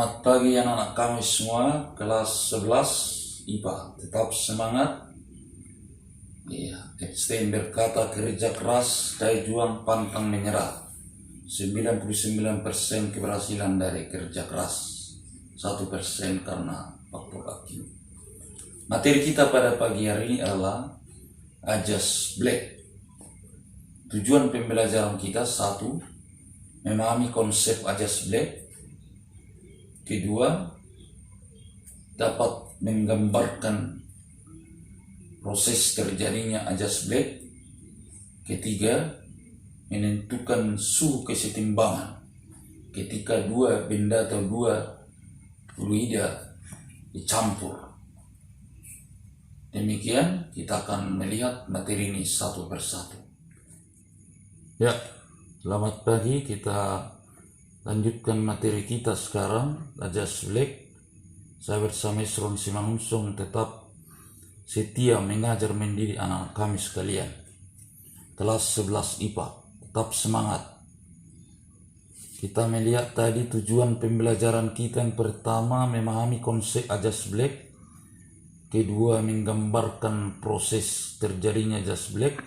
Selamat pagi anak-anak kami semua, kelas 11 IPA. Tetap semangat. Iya, Einstein berkata kerja keras, daya juang, pantang menyerah. 99% keberhasilan dari kerja keras, 1% karena faktor aktif. Materi kita pada pagi hari ini adalah Ajas Black. Tujuan pembelajaran kita: 1. Memahami konsep Ajas Black. Kedua, dapat menggambarkan proses terjadinya Ajas Black. Ketiga, menentukan suhu kesetimbangan ketika dua benda atau dua fluida dicampur. Demikian kita akan melihat materi ini satu persatu. Ya, selamat pagi. Kita lanjutkan materi kita sekarang, Ajas Black. Saya bersama Isron Simangunsung tetap setia mengajar mendidik anak kami sekalian. Kelas 11 IPA, tetap semangat. Kita melihat tadi tujuan pembelajaran kita: yang pertama, memahami konsep Ajas Black. Kedua, menggambarkan proses terjadinya Ajas Black.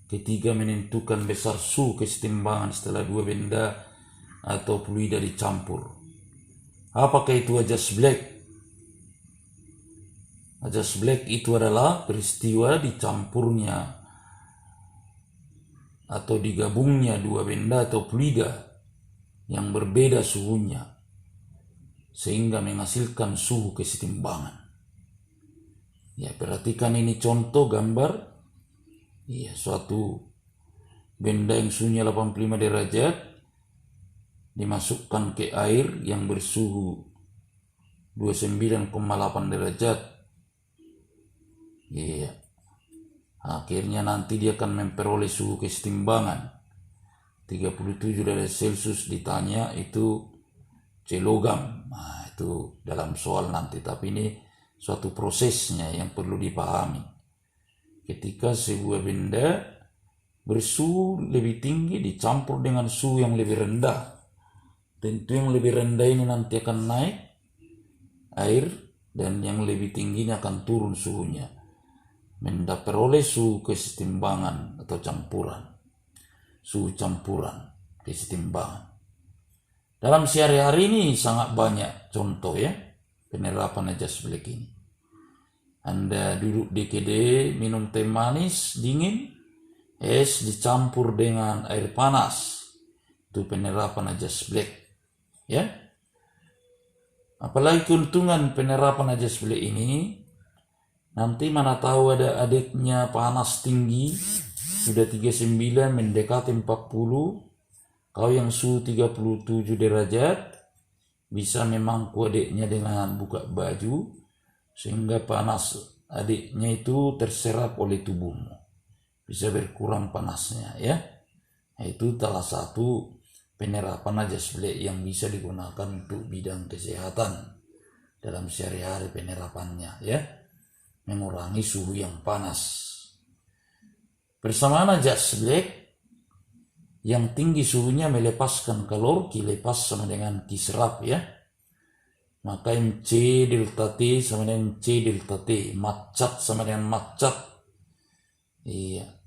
Ketiga, menentukan besar suhu kesetimbangan setelah dua benda atau fluida dicampur. Apakah itu Ajas Black? Ajas Black itu adalah peristiwa dicampurnya atau digabungnya dua benda atau fluida yang berbeda suhunya sehingga menghasilkan suhu kesetimbangan. Ya, perhatikan ini contoh gambar. Ya, suatu benda yang suhunya 85 derajat dimasukkan ke air yang bersuhu 29,8 derajat. Iya. Akhirnya nanti dia akan memperoleh suhu kesetimbangan 37 derajat Celcius. Ditanya itu kilogam. Nah, itu dalam soal nanti, tapi ini suatu prosesnya yang perlu dipahami. Ketika sebuah benda bersuhu lebih tinggi dicampur dengan suhu yang lebih rendah, tentu yang lebih rendah ini nanti akan naik air dan yang lebih tingginya akan turun suhunya, memperoleh suhu kesetimbangan atau campuran, suhu campuran kesetimbangan. Dalam sehari-hari ini sangat banyak contoh ya penerapan Ajas Black ini. Anda duduk di kedai, minum teh manis dingin, es dicampur dengan air panas, itu penerapan Ajas Black. Ya, apalagi keuntungan penerapan Ajas Black ini, nanti mana tahu ada adiknya panas tinggi, sudah 39 mendekati 40, kau yang suhu 37 derajat, bisa memangku adiknya dengan buka baju, sehingga panas adiknya itu terserap oleh tubuhmu, bisa berkurang panasnya ya. Itu salah satu penerapan Ajas Black yang bisa digunakan untuk bidang kesehatan dalam sehari-hari penerapannya ya, mengurangi suhu yang panas. Bersamaan Ajas Black yang tinggi suhunya melepaskan kalori, Q lepas sama dengan Q serap ya. Maka MC delta T sama dengan MC delta T, macat sama dengan macat. Iya.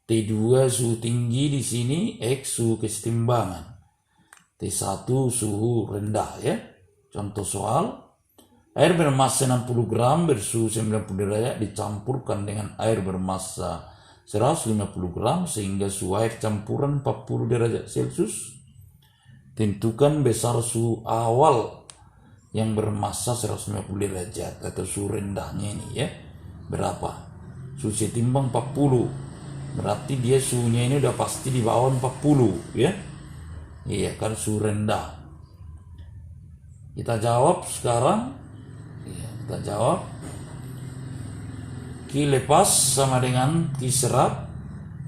T2 suhu tinggi di sini, X suhu kesetimbangan. T1 suhu rendah ya. Contoh soal, air bermassa 60 gram bersuhu 90 derajat dicampurkan dengan air bermassa 150 gram sehingga suhu air campuran 40 derajat Celcius. Tentukan besar suhu awal yang bermassa 150 derajat atau suhu rendahnya ini ya. Berapa? Suhu setimbang 40. Berarti dia suhunya ini udah pasti di bawah 40 ya. Iya, kan suhu rendah. Kita jawab sekarang. Iya, kita jawab. Q lepas sama dengan Q serap.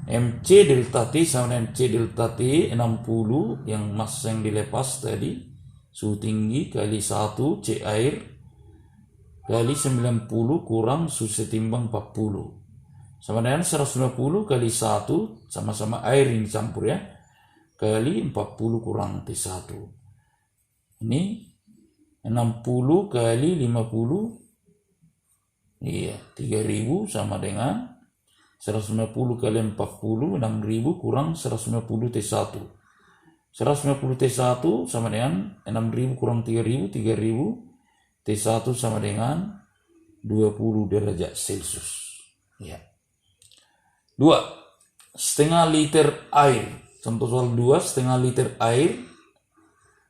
MC delta T sama dengan MC delta T 60 yang massa yang dilepas tadi, suhu tinggi kali 1 C air kali 90 kurang suhu setimbang 40 sama dengan 150 kali 1 sama-sama air ini campur ya, kali 40 kurang T1. Ini 60 kali 50, iya 3000 sama dengan 150 kali 40, 6000 kurang 150 T1. 150 T1 sama dengan 6000 kurang 3000, 3000 T1 sama dengan 20 derajat Celcius. Ya. 2. Setengah liter air. Contoh soal 2, setengah liter air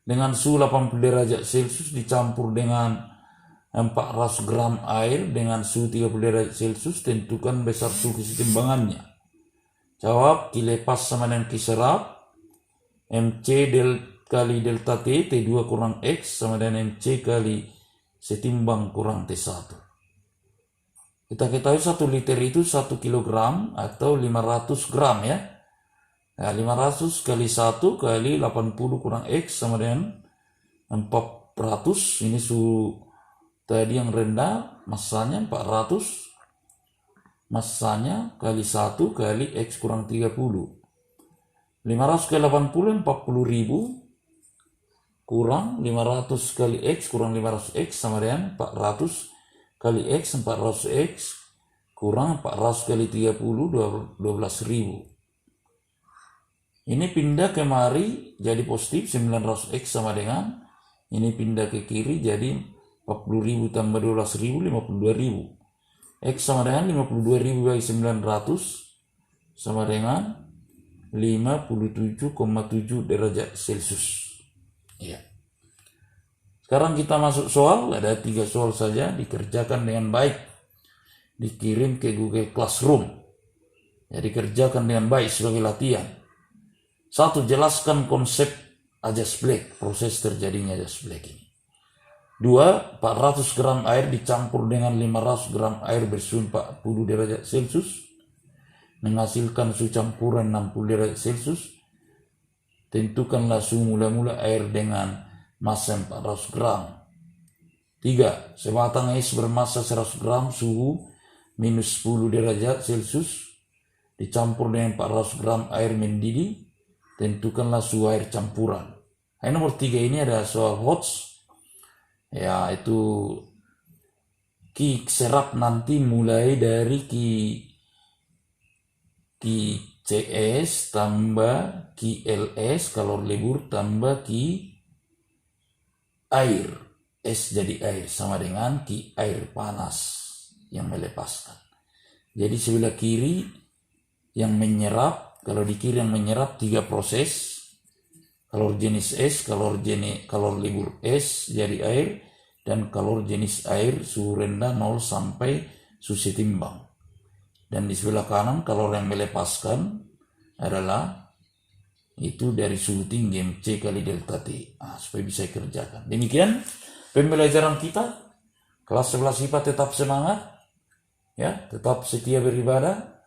dengan suhu 80 derajat Celcius dicampur dengan 400 gram air dengan suhu 30 derajat Celcius, tentukan besar suhu kesetimbangannya. Jawab, Q lepas sama dengan Q serap, MC kali delta T, T2 kurang X sama dengan MC kali setimbang kurang T1. Kita ketahui 1 liter itu 1 kilogram atau 500 gram ya. Nah, 500 kali 1 kali 80 kurang X sama dengan 400. Ini suhu tadi yang rendah, masanya 400, masanya kali 1 kali X kurang 30. 500 kali 80, 40.000 kurang 500 kali X kurang 500X sama dengan 400 kali X, 400X kurang 400 kali 30, 12.000. Ini pindah kemari jadi positif, 900X sama dengan, ini pindah ke kiri jadi 40.000 tambah 12.000, 52.000. X sama dengan 52.000 bagi 900 sama dengan 57,7 derajat Celcius. Ya. Sekarang kita masuk soal, ada 3 soal saja, dikerjakan dengan baik. Dikirim ke Google Classroom. Ya, dikerjakan dengan baik sebagai latihan. 1. Jelaskan konsep ajas black, proses terjadinya ajas black ini. 2. 400 gram air dicampur dengan 500 gram air bersuhu 40 derajat Celcius menghasilkan suhu campuran 60 derajat Celcius. Tentukanlah suhu mula-mula air dengan massa 400 gram. 3. Sebatang es bermassa 100 gram suhu minus 10 derajat Celcius dicampur dengan 400 gram air mendidih. Tentukanlah suhu air campuran. Nomor 3 ini ada soal HOTS. Ya, itu Q serap nanti mulai dari Q CS tambah QLS kalau lebur tambah Q air. S jadi air sama dengan Q air panas yang melepaskan. Jadi sebelah kiri yang menyerap, kalau di kiri yang menyerap 3 proses. Kalor jenis S, kalor lebur S jadi air, dan kalor jenis air suhu rendah 0 sampai suhu setimbang. Dan di sebelah kanan kalor yang melepaskan adalah itu dari suhu tinggi MC kali delta T. Supaya bisa dikerjakan. Demikian pembelajaran kita. Kelas 11 IPA tetap semangat. Ya, tetap setia beribadah.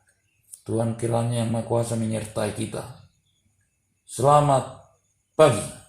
Tuhan kiranya yang Maha Kuasa menyertai kita. Selamat pagi.